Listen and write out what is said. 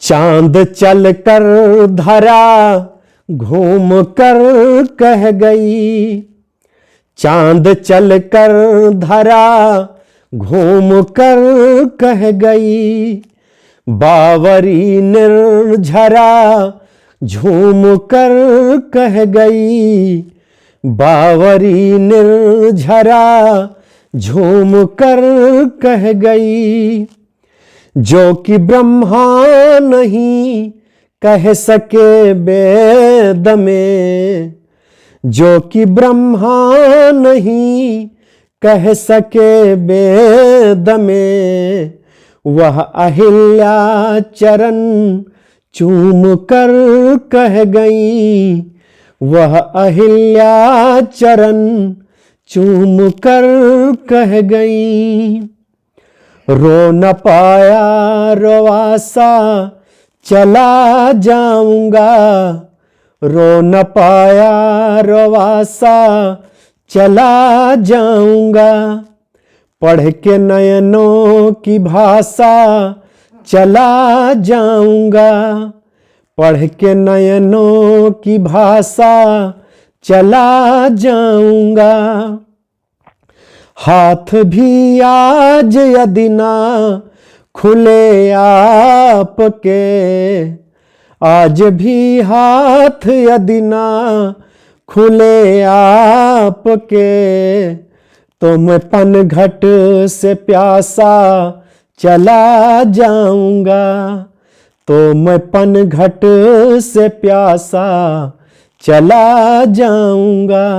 चांद चल कर धरा घूम कर कह गई, चांद चल कर धरा घूम कर कह गई, बावरी निर्झरा झूम कर कह गई, बावरी निर्झरा झूम कर कह गई। जो कि ब्रह्मा नहीं कह सके वेद में, जो कि ब्रह्मा नहीं कह सके वेद में, वह अहिल्या चरण चूम कर कह गई, वह अहिल्या चरण चूम कर कह गई। रो न पाया रोवासा चला जाऊंगा, रो न पाया रोवासा चला जाऊंगा, पढ़ के नयनों की भाषा चला जाऊंगा, पढ़ के नयनों की भाषा चला जाऊंगा। हाथ भी आज यदि ना खुले आपके, आज भी हाथ यदि ना खुले आपके, तो मैं पनघट से प्यासा चला जाऊंगा, तो मैं पनघट से प्यासा चला जाऊंगा।